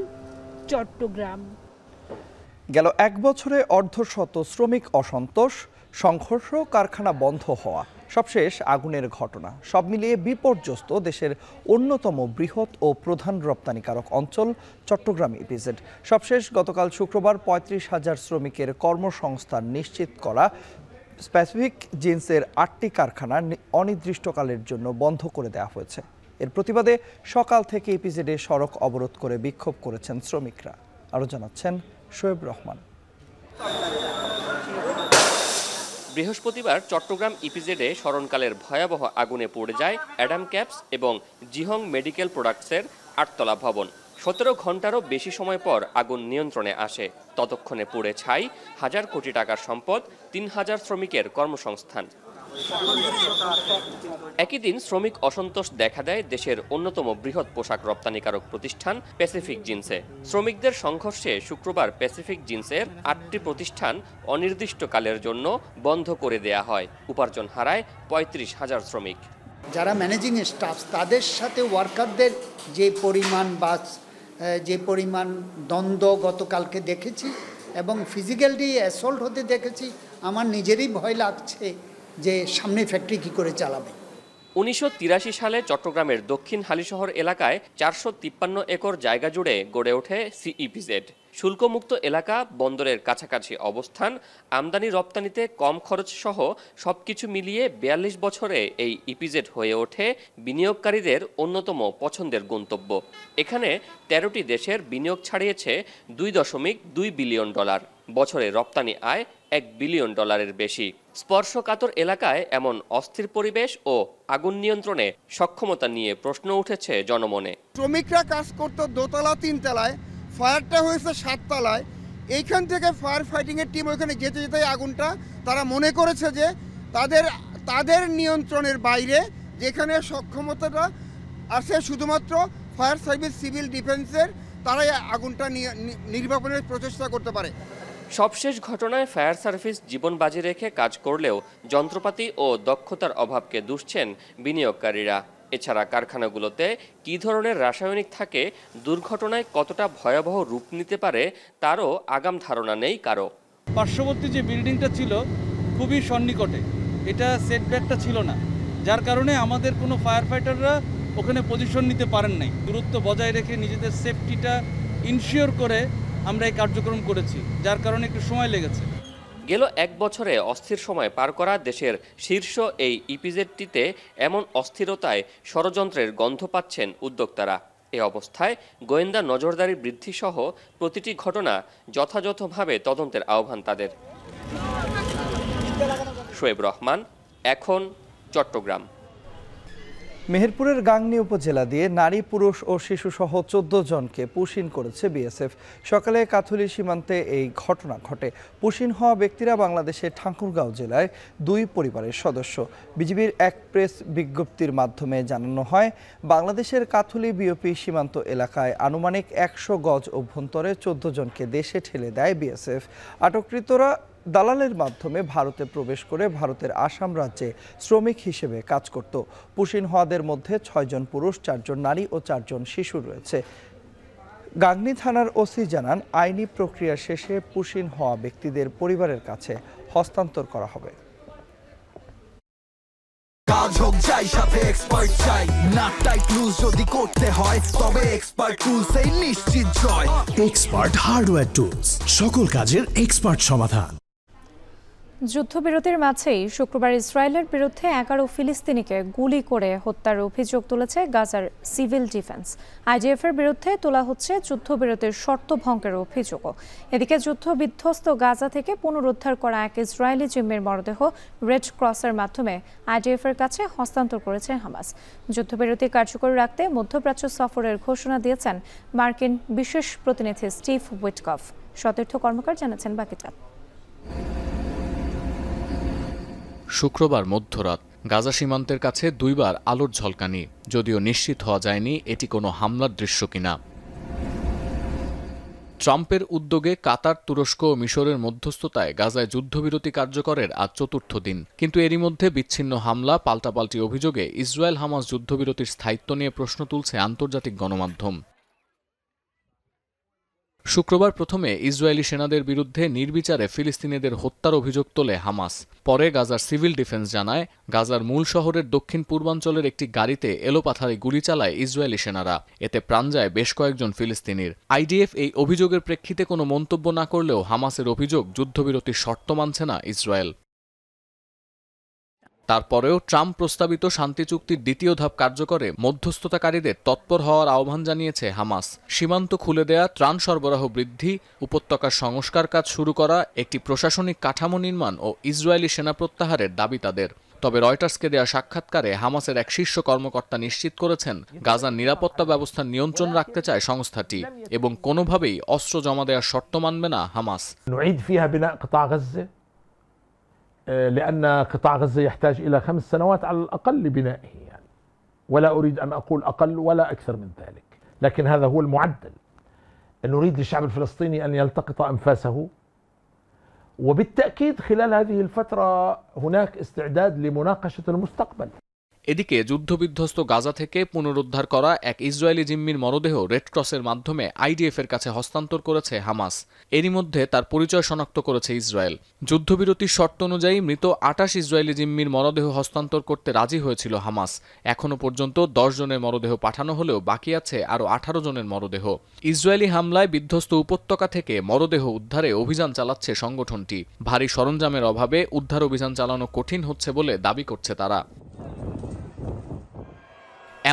চট্টগ্রাম। গেল 1 বছরে অর্ধশত শ্রমিক অসন্তোষ, সংঘর্ষ, কারখানা বন্ধ হওয়া, সবশেষ আগুনের ঘটনা, সব মিলিয়ে বিপর্যস্ত দেশের অন্যতম বৃহৎ ও প্রধান রপ্তানিকারক অঞ্চল চট্টগ্রাম ইপিজেড। সবশেষ গতকাল শুক্রবার 35,000 শ্রমিকের কর্মসংস্থান নিশ্চিত করা স্পেসিফিক জিন্সের 8টি কারখানা অনির্দিষ্টকালের জন্য বন্ধ করে দেওয়া হয়েছে। এর প্রতিবাদে সকাল থেকে ইপিজেডে সড়ক অবরোধ করে বিক্ষোভ করেছেন শ্রমিকরা। আরও জানাচ্ছেন শোয়েব রহমান। বৃহস্পতিবার চট্টগ্রাম ইপিজেডে স্মরণকালের ভয়াবহ আগুনে পড়ে যায় অ্যাডাম ক্যাপস এবং জিহং মেডিকেল প্রোডাক্টসের 8তলা ভবন। 17 ঘন্টারও বেশি সময় পর আগুন নিয়ন্ত্রণে আসে। ততক্ষণে পুড়ে ছাই হাজার কোটি টাকার সম্পদ, 3000 শ্রমিকের কর্মসংস্থান। একই দিন শ্রমিক অসন্তোষ দেখা দেয় দেশের অন্যতম বৃহৎ পোশাক রপ্তানিকারক প্রতিষ্ঠান প্যাসিফিক জিন্সে। শ্রমিকদের সংঘর্ষে শুক্রবার প্যাসিফিক জিন্সের 8টি প্রতিষ্ঠান অনির্দিষ্টকালের জন্য বন্ধ করে দেয়া হয়। উপার্জন হারায় 35,000 শ্রমিক। যারা ম্যানেজিং স্টাফ তাদের সাথে ওয়ার্কারদের যে পরিমাণ দ্বন্দ্ব গতকালকে দেখেছি এবং ফিজিক্যালি অ্যাসল্ট হতে দেখেছি, আমার নিজেরই ভয় লাগছে যে সামনে ফ্যাক্টরি কি করে চালাবে। 1983 সালে চট্টগ্রামের দক্ষিণ হালিশহর এলাকায় 453 একর জায়গা জুড়ে গড়ে ওঠে সিইপিজেড। শুল্কমুক্ত এলাকা, বন্দরের কাছাকাছি অবস্থান, আমদানি রপ্তানিতে কম খরচ সহ সবকিছু মিলিয়ে 42 বছরে এই ইপিজেড হয়ে ওঠে বিনিয়োগকারীদের অন্যতম পছন্দের গন্তব্য। এখানে 13টি দেশের বিনিয়োগ ছাড়িয়েছে $2.2 বিলিয়ন। বছরে রপ্তানি আয় $1 বিলিয়ন বেশি। স্পর্শকাতর এলাকায় এমন অস্থির পরিবেশ ও আগুন নিয়ন্ত্রণে সক্ষমতা নিয়ে প্রশ্ন উঠেছে জনমনে। শ্রমিকরা কাজ করতো দোতলা 3 তলায়, ফায়ারটা হয়েছে 7 তলায়। এইখান থেকে ফায়ার ফাইটিংয়ের টিম ওইখানে যেতে যেতে আগুনটা তারা মনে করেছে যে তাদের নিয়ন্ত্রণের বাইরে, যেখানে সক্ষমতাটা আছে শুধুমাত্র ফায়ার সার্ভিস, সিভিল ডিফেন্সের, তারাই আগুনটা নির্বাপনের প্রচেষ্টা করতে পারে। সবশেষ ঘটনায় ফায়ার সার্ভিস জীবন বাজি রেখে কাজ করলেও যন্ত্রপাতি ও দক্ষতার অভাবকে দুষছেন বিনিয়োগকারীরা। এছাড়া কারখানাগুলোতে কী ধরনের রাসায়নিক থাকে, দুর্ঘটনায় কতটা ভয়াবহ রূপ নিতে পারে তারও আগাম ধারণা নেই কারো। পার্শ্ববর্তী যে বিল্ডিংটা ছিল খুবই সন্নিকটে, এটা সেটব্যাকটা ছিল না, যার কারণে আমাদের কোনো ফায়ার ফাইটাররা ওখানে পজিশন নিতে পারেন নাই। দূরত্ব বজায় রেখে নিজেদের সেফটিটা ইনশিওর করে আমরা এই কার্যক্রম করেছি, যার কারণে একটু সময় লেগেছে। গেল 1 বছরে অস্থির সময় পার করা দেশের শীর্ষ এই ইপিজেডটিতে এমন অস্থিরতায় ষড়যন্ত্রের গন্ধ পাচ্ছেন উদ্যোক্তারা। এ অবস্থায় গোয়েন্দা নজরদারি বৃদ্ধি সহ প্রতিটি ঘটনা যথাযথভাবে তদন্তের আহ্বান তাদের। শোয়েব রহমান, এখন, চট্টগ্রাম। মেহেরপুরের গাংনী উপজেলা দিয়ে নারী, পুরুষ ও শিশুসহ 14 জনকে পুশিন করেছে বিএসএফ। সকালে কাথুলি সীমান্তে এই ঘটনা ঘটে। পুশিন হওয়া ব্যক্তিরা বাংলাদেশের ঠাকুরগাঁও জেলায় 2 পরিবারের সদস্য। বিজিবির এক প্রেস বিজ্ঞপ্তির মাধ্যমে জানানো হয়, বাংলাদেশের কাথুলি বিওপি সীমান্ত এলাকায় আনুমানিক 100 গজ অভ্যন্তরে 14 জনকে দেশে ঠেলে দেয় বিএসএফ। আটককৃতরা দালালের মাধ্যমে ভারতে প্রবেশ করে ভারতের আসাম রাজ্যে শ্রমিক হিসেবে কাজ করত। পুশিন হওয়াদের মধ্যে 6 জন পুরুষ, 4 জন নারী ও 4 জন শিশু রয়েছে। গাংনী থানার ওসি জানান, আইনি প্রক্রিয়া শেষে পুশিন হওয়া ব্যক্তিদের পরিবারের কাছে হস্তান্তর করা হবে। কাজ হোক যাই, সাথে এক্সপার্ট চাই, না টাইট লুজ যদি করতে হয় তবে এক্সপার্ট টুলসেই নিশ্চিত জয়। এক্সপার্ট হার্ডওয়্যার টুলস, সকল কাজের এক্সপার্ট সমাধান। যুদ্ধবিরতির মাঝেই শুক্রবার ইসরায়েলের বিরুদ্ধে 11 ফিলিস্তিনিকে গুলি করে হত্যার অভিযোগ তুলেছে গাজার সিভিল ডিফেন্স। আইডিএফের বিরুদ্ধে তোলা হচ্ছে যুদ্ধবিরতির শর্ত ভঙ্গের অভিযোগও। এদিকে যুদ্ধ বিধ্বস্ত গাজা থেকে পুনরুদ্ধার করা এক ইসরায়েলি জিম্মির মরদেহ রেড ক্রসের মাধ্যমে আইডিএফের কাছে হস্তান্তর করেছে হামাস। যুদ্ধবিরতি কার্যকর রাখতে মধ্যপ্রাচ্য সফরের ঘোষণা দিয়েছেন মার্কিন বিশেষ প্রতিনিধি স্টিভ উইটকফ। সতীর্থ কর্মকার জানাচ্ছেন বাকিটা। শুক্রবার মধ্যরাত গাজা সীমান্তের কাছে 2 বার আলোর ঝলকানি, যদিও নিশ্চিত হওয়া যায়নি এটি কোনো হামলার দৃশ্য কিনা। ট্রাম্পের উদ্যোগে কাতার, তুরস্ক ও মিশরের মধ্যস্থতায় গাজায় যুদ্ধবিরতি কার্যকরের আজ 4র্থ দিন, কিন্তু এরই মধ্যে বিচ্ছিন্ন হামলা, পাল্টাপাল্টি অভিযোগে ইসরায়েল হামাস যুদ্ধবিরতির স্থায়িত্ব নিয়ে প্রশ্ন তুলছে আন্তর্জাতিক গণমাধ্যম। শুক্রবার প্রথমে ইসরায়েলি সেনাদের বিরুদ্ধে নির্বিচারে ফিলিস্তিনিদের হত্যার অভিযোগ তোলে হামাস। পরে গাজার সিভিল ডিফেন্স জানায়, গাজার মূল শহরের দক্ষিণ পূর্বাঞ্চলের একটি গাড়িতে এলোপাথারি গুলি চালায় ইসরায়েলি সেনারা। এতে প্রাণ যায় বেশ কয়েকজন ফিলিস্তিনির। আইডিএফ এই অভিযোগের প্রেক্ষিতে কোনো মন্তব্য না করলেও হামাসের অভিযোগ, যুদ্ধবিরতির শর্ত মানছে না ইসরায়েল। তারপরেও ট্রাম্প প্রস্তাবিত শান্তি চুক্তির দ্বিতীয় ধাপ কার্যকরে মধ্যস্থতাকারীদের তৎপর হওয়ার আহ্বান জানিয়েছে হামাস। সীমান্ত খুলে দেয়া, ত্রাণ সরবরাহ বৃদ্ধি, উপত্যকার সংস্কার কাজ শুরু করা, একটি প্রশাসনিক কাঠামো নির্মাণ ও ইসরায়েলি সেনা প্রত্যাহারের দাবি তাদের। তবে রয়টার্সকে দেয়া সাক্ষাৎকারে হামাসের এক শীর্ষ কর্মকর্তা নিশ্চিত করেছেন, গাজার নিরাপত্তা ব্যবস্থার নিয়ন্ত্রণ রাখতে চায় সংস্থাটি এবং কোনোভাবেই অস্ত্র জমা দেওয়ার শর্ত মানবে না হামাস। لأن قطاع غزة يحتاج إلى 5 سنوات على الأقل لبنائه يعني ولا أريد أن أقول أقل ولا أكثر من ذلك، لكن هذا هو المعدل. نريد للشعب الفلسطيني أن يلتقط أنفاسه، وبالتأكيد خلال هذه الفترة هناك استعداد لمناقشة المستقبل. এদিকে যুদ্ধবিধ্বস্ত গাজা থেকে পুনরুদ্ধার করা এক ইসরায়েলি জিম্মির মরদেহ রেড ক্রসের মাধ্যমে আইডিএফ এর কাছে হস্তান্তর করেছে হামাস। এরই মধ্যে তার পরিচয় শনাক্ত করেছে ইসরায়েল। যুদ্ধবিরতির শর্ত অনুযায়ী মৃত 28 ইসরায়েলি জিম্মির মরদেহ হস্তান্তর করতে রাজি হয়েছিল হামাস। এখনো পর্যন্ত 10 জনের মরদেহ পাঠানো হলেও বাকি আছে আরও 18 জনের মরদেহ। ইসরায়েলি হামলায় বিধ্বস্ত উপত্যকা থেকে মরদেহ উদ্ধারে অভিযান চালাচ্ছে সংগঠনটি। ভারী সরঞ্জামের অভাবে উদ্ধার অভিযান চালানো কঠিন হচ্ছে বলে দাবি করছে তারা।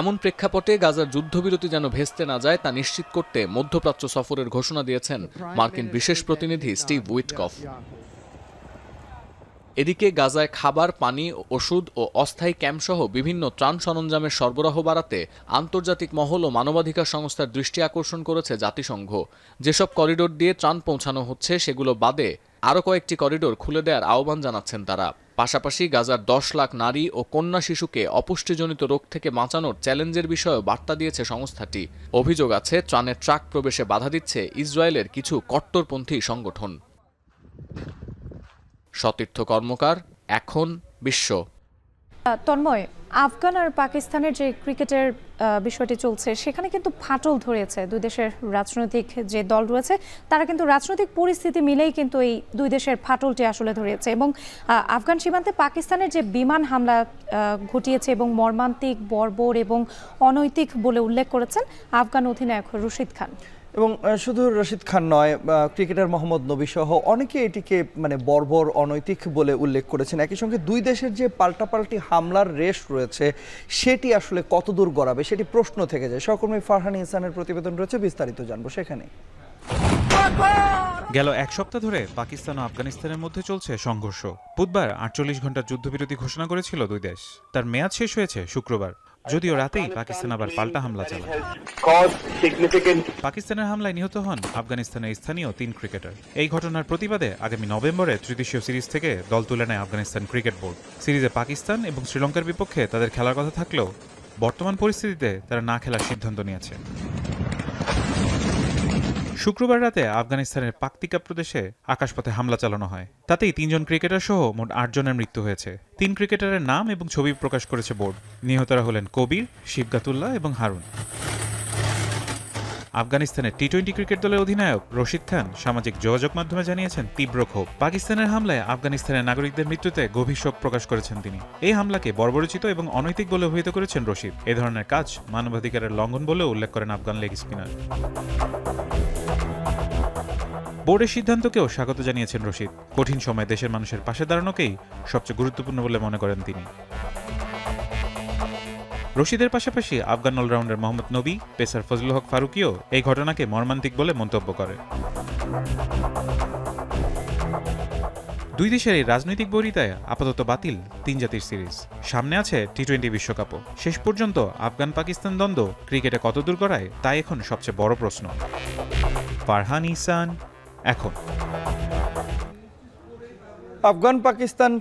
এমন প্রেক্ষাপটে গাজার যুদ্ধবিরতি যেন ভেস্তে না যায় তা নিশ্চিত করতে মধ্যপ্রাচ্য সফরের ঘোষণা দিয়েছেন মার্কিন বিশেষ প্রতিনিধি স্টিভ উইটকফ। এদিকে গাজায় খাবার, পানি, ওষুধ ও অস্থায়ী ক্যাম্পসহ বিভিন্ন ত্রাণ সরঞ্জামের সরবরাহ বাড়াতে আন্তর্জাতিক মহল ও মানবাধিকার সংস্থার দৃষ্টি আকর্ষণ করেছে জাতিসংঘ। যেসব করিডোর দিয়ে ত্রাণ পৌঁছানো হচ্ছে সেগুলো বাদে আরও কয়েকটি করিডোর খুলে দেওয়ার আহ্বান জানাচ্ছেন তারা। পাশাপাশি গাজার 10 লাখ নারী ও কন্যা শিশুকে অপুষ্টিজনিত রোগ থেকে বাঁচানোর চ্যালেঞ্জের বিষয়েও বার্তা দিয়েছে সংস্থাটি। অভিযোগ আছে, ত্রাণের ট্রাক প্রবেশে বাধা দিচ্ছে ইসরায়েলের কিছু কট্টরপন্থী সংগঠন। সতীর্থ কর্মকার, এখন বিশ্ব। তন্ময়, আফগান আর পাকিস্তানের যে ক্রিকেটের বিষয়টি চলছে সেখানে কিন্তু ফাটল ধরেছে। দুই দেশের রাজনৈতিক যে দল রয়েছে তারা কিন্তু রাজনৈতিক পরিস্থিতি মিলেই কিন্তু এই দুই দেশের ফাটলটি আসলে ধরেছে এবং আফগান সীমান্তে পাকিস্তানের যে বিমান হামলা ঘটিয়েছে এবং মর্মান্তিক, বর্বর এবং অনৈতিক বলে উল্লেখ করেছেন আফগান অধিনায়ক রশিদ খান। এবং শুধু রশিদ খান নয়, ক্রিকেটার মোহাম্মদ নবী সহ অনেকে এটিকে বর্বর, অনৈতিক বলে উল্লেখ করেছেন। একই সঙ্গে দুই দেশের যে পাল্টাপাল্টি হামলার রেশ রয়েছে সেটি আসলে কতদূর গড়াবে সেটি প্রশ্ন থেকে যায়। সহকর্মী ফারহান ইহসানের প্রতিবেদন রয়েছে, বিস্তারিত জানবো সেখানে। গেল এক সপ্তাহ ধরে পাকিস্তান ও আফগানিস্তানের মধ্যে চলছে সংঘর্ষ। বুধবার 48 ঘন্টার যুদ্ধবিরতি ঘোষণা করেছিল দুই দেশ। তার মেয়াদ শেষ হয়েছে শুক্রবার, যদিও রাতেই পাকিস্তান আবার পাল্টা হামলা চালায়। পাকিস্তানের হামলায় নিহত হন আফগানিস্তানের স্থানীয় 3 ক্রিকেটার। এই ঘটনার প্রতিবাদে আগামী নভেম্বরে ত্রিদেশীয় সিরিজ থেকে দল তুলে নেয় আফগানিস্তান ক্রিকেট বোর্ড। সিরিজে পাকিস্তান এবং শ্রীলঙ্কার বিপক্ষে তাদের খেলার কথা থাকলেও বর্তমান পরিস্থিতিতে তারা না খেলার সিদ্ধান্ত নিয়েছে। শুক্রবার রাতে আফগানিস্তানের পাকতিকা প্রদেশে আকাশপথে হামলা চালানো হয়। তাতেই 3 জন ক্রিকেটার সহ মোট 8 জনের মৃত্যু হয়েছে। 3 ক্রিকেটারের নাম এবং ছবি প্রকাশ করেছে বোর্ড। নিহতরা হলেন কবির, শিবগাতুল্লাহ এবং হারুন। আফগানিস্তানের টি-20 ক্রিকেট দলের অধিনায়ক রশিদ খান সামাজিক যোগাযোগ মাধ্যমে জানিয়েছেন তীব্র ক্ষোভ। পাকিস্তানের হামলায় আফগানিস্তানের নাগরিকদের মৃত্যুতে গভীর শোক প্রকাশ করেছেন তিনি। এই হামলাকে বর্বরোচিত এবং অনৈতিক বলে অভিহিত করেছেন রশিদ। এ ধরনের কাজ মানবাধিকারের লঙ্ঘন বলেও উল্লেখ করেন আফগান লেগ স্পিনার। বোর্ডের সিদ্ধান্তকেও স্বাগত জানিয়েছেন রশিদ। কঠিন সময়ে দেশের মানুষের পাশে দাঁড়ানোকেই সবচেয়ে গুরুত্বপূর্ণ বলে মনে করেন তিনি। রশিদের পাশাপাশি আফগান অলরাউন্ডার মোহাম্মদ নবী, পেসার ফজলুল হক ফারুকিও এই ঘটনাকে মর্মান্তিক বলে মন্তব্য করে। দুই দেশের এই রাজনৈতিক বৈরিতায় আপাতত বাতিল 3 জাতির সিরিজ। সামনে আছে টি-20 বিশ্বকাপও। শেষ পর্যন্ত আফগান পাকিস্তান দ্বন্দ্ব ক্রিকেটে কতদূর গড়ায় তাই এখন সবচেয়ে বড় প্রশ্ন। ফারহান ইহসান, এখন। আফগান পাকিস্তান।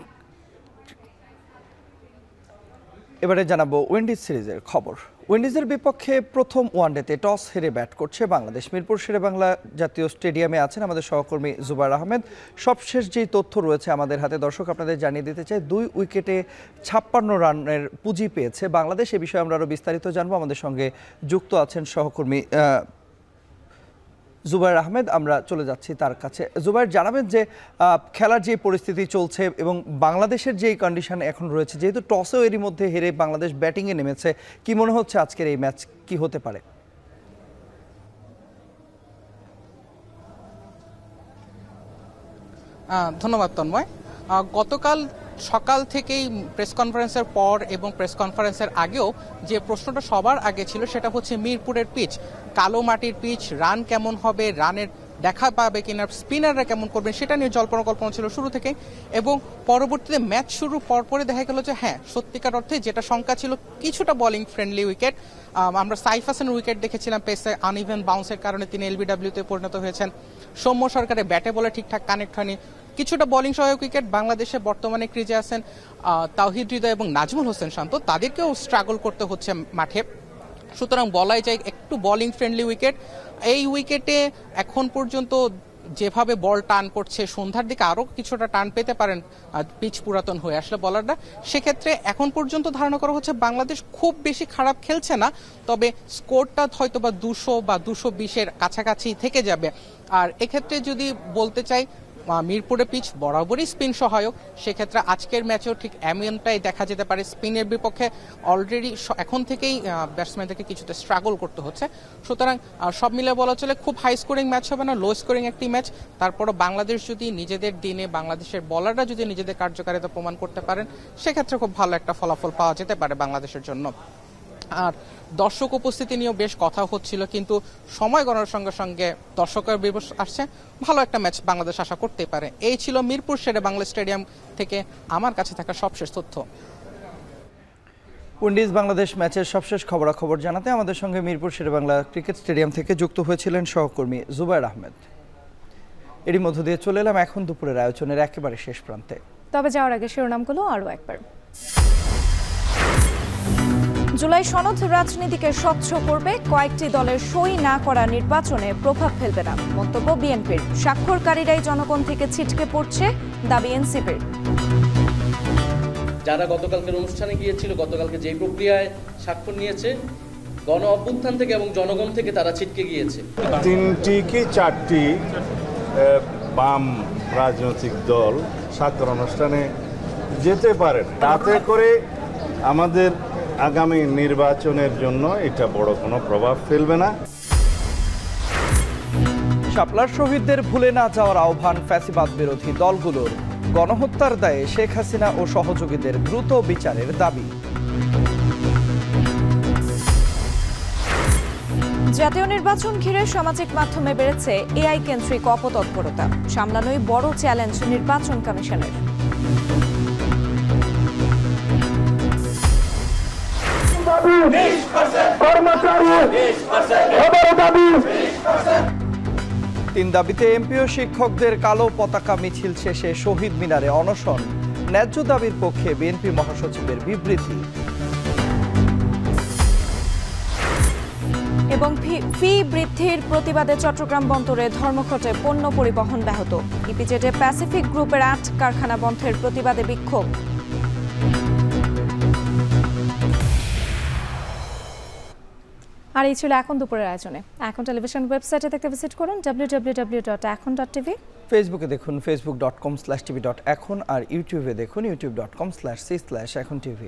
এবারে জানাবো উইন্ডিজ সিরিজের খবর। উইন্ডিজের বিপক্ষে প্রথম ওয়ানডেতে টস হেরে ব্যাট করছে বাংলাদেশ। মিরপুর শেরেবাংলা জাতীয় স্টেডিয়ামে আছেন আমাদের সহকর্মী জুবাইর আহমেদ। সবশেষ যেই তথ্য রয়েছে আমাদের হাতে, দর্শক আপনাদের জানিয়ে দিতে চাই, 2 উইকেটে 56 রানের পুঁজি পেয়েছে বাংলাদেশ। এ বিষয়ে আমরা আরও বিস্তারিত জানবো। আমাদের সঙ্গে যুক্ত আছেন সহকর্মী জুবাইর আহমেদ। আমরা চলে যাচ্ছি তার কাছে। জুবাইর, জানাবেন যে খেলার যে পরিস্থিতি চলছে এবং বাংলাদেশের যে কন্ডিশন এখন রয়েছে, যেহেতু টসেও এরই মধ্যে হেরে বাংলাদেশ ব্যাটিংয়ে নেমেছে, কি মনে হচ্ছে আজকের এই ম্যাচ কি হতে পারে? ধন্যবাদ তন্ময়। গতকাল সকাল থেকেই প্রেস কনফারেন্সের পর এবং প্রেস কনফারেন্সের আগেও যে প্রশ্নটা সবার আগে ছিল সেটা হচ্ছে মিরপুরের পিচ, কালো মাটির পিচ, রান কেমন হবে, রানের দেখা পাবে কিনা, স্পিনাররা কেমন করবেন সেটা নিয়ে জল্পনা কল্পনা ছিল শুরু থেকে। এবং পরবর্তীতে ম্যাচ শুরু পরপরে দেখা গেল যে হ্যাঁ সত্যিকার অর্থে যেটা শঙ্কা ছিল কিছুটা বোলিং ফ্রেন্ডলি উইকেট। আমরা সাইফ হাসানের উইকেট দেখেছিলাম পেসে আনইভেন বাউন্সের কারণে তিনি এলবিডব্লিউতে পরিণত হয়েছেন। সৌম্য সরকারের ব্যাটে বলে ঠিকঠাক কানেক্ট হয়নি। কিছুটা বোলিং সহায়ক উইকেট। বাংলাদেশে বর্তমানে ক্রিজে আছেন তাওহিদ হৃদয় এবং নাজমুল হোসেন শান্ত, তাদেরকেও স্ট্রাগল করতে হচ্ছে মাঠে। সুতরাং বলাই যায় একটু বোলিং ফ্রেন্ডলি উইকেট। এই উইকেটে এখন পর্যন্ত যেভাবে বল টার্ন করছে, সন্ধ্যার দিকে আরও কিছুটা টার্ন পেতে পারেন পিচ পুরাতন হয়ে আসলে বলাররা। সেক্ষেত্রে এখন পর্যন্ত ধারণা করা হচ্ছে বাংলাদেশ খুব বেশি খারাপ খেলছে না, তবে স্কোরটা হয়তো বা 200 বা 220-এর কাছাকাছি থেকে যাবে। আর এক্ষেত্রে যদি বলতে চাই মিরপুরে পিচ বরাবরই স্পিন সহায়ক, সেক্ষেত্রে আজকের ম্যাচেও ঠিক এমনটাই দেখা যেতে পারে। স্পিনের বিপক্ষে অলরেডি এখন থেকেই ব্যাটসম্যানদেরকে কিছুটা স্ট্রাগল করতে হচ্ছে। সুতরাং সব মিলে বলা চলে খুব হাই স্কোরিং ম্যাচ হবে না, লো স্কোরিং একটি ম্যাচ। তারপরও বাংলাদেশ যদি নিজেদের দিনে বাংলাদেশের বলাররা যদি নিজেদের কার্যকারিতা প্রমাণ করতে পারেন, সেক্ষেত্রে খুব ভালো একটা ফলাফল পাওয়া যেতে পারে বাংলাদেশের জন্য। আর দর্শক উপস্থিতি নিয়েও বেশ কথা হচ্ছিল, কিন্তু সময় গণনার সঙ্গে সঙ্গে দর্শকের বিবশ আসছে, ভালো একটা ম্যাচ বাংলাদেশ আশা করতে পারে। এই ছিল মিরপুর শেরেবাংলা স্টেডিয়াম থেকে আমার কাছে থাকা সবশেষ তথ্য। উইন্ডিজ বাংলাদেশ ম্যাচের সবশেষ খবরাখবর জানাতে আমাদের সঙ্গে মিরপুর শেরেবাংলা ক্রিকেট স্টেডিয়াম থেকে যুক্ত হয়েছিলেন সহকর্মী জুবায়ের আহমেদ। এরই মধ্য দিয়ে চলে এলাম এখন দুপুরের আয়োজনের একেবারে শেষ প্রান্তে। তবে যাওয়ার আগে শিরোনামগুলো আরও একবার। জুলাই সনদ রাজনীতিকে স্বচ্ছ করবে, কয়েকটি দলের সই না করা নির্বাচনে প্রভাব ফেলবে না, মন্তব্য বিএনপির। স্বাক্ষরকারীরাই জনগণ থেকে ছিটকে পড়ছে, দাবি এনসিপির। যারা গতকালকের অনুষ্ঠানে গিয়েছিল, গতকালকে যেই প্রক্রিয়ায় স্বাক্ষর নিয়েছে, গণ অভ্যুত্থান থেকে এবং জনগণ থেকে তারা ছিটকে গিয়েছে। 3টি কি 4টি বাম রাজনৈতিক দল স্বাক্ষর অনুষ্ঠানে যেতে পারে, তাতে করে আমাদের আগামী নির্বাচনের জন্য এটা বড় কোনো প্রভাব ফেলবে না। শাপলার শহীদদের ভুলে না যাওয়ার আহ্বান ফ্যাসিবাদ বিরোধী দলগুলোর। গণহত্যার দায়ে শেখ হাসিনা ও সহযোগীদের দ্রুত বিচারের দাবি। জাতীয় নির্বাচন ঘিরে সামাজিক মাধ্যমে বেড়েছে এআই কেন্দ্রিক অপতৎপরতা, সামলানোই বড় চ্যালেঞ্জ নির্বাচন কমিশনের। তিন দাবিতে এমপি ও শিক্ষকদের কালো পতাকা মিছিল শেষে শহীদ মিনারে অনশন, ন্যায্য দাবির পক্ষে বিএনপি মহাসচিবের বিবৃতি। এবং ফি বৃদ্ধির প্রতিবাদে চট্টগ্রাম বন্দরে ধর্মঘটে পণ্য পরিবহন ব্যাহত, ইপিজেডে প্যাসিফিক গ্রুপের 8 কারখানা বন্ধের প্রতিবাদে বিক্ষোভ। আর এই ছিল এখন দুপুরের আয়োজনে। এখন টেলিভিশন ওয়েবসাইটে দেখতে ভিজিট করুন www.ekon.tv। ফেসবুকে দেখুন facebook.com/tv.ekon আর ইউটিউবে দেখুন youtube.com/c/ekontv।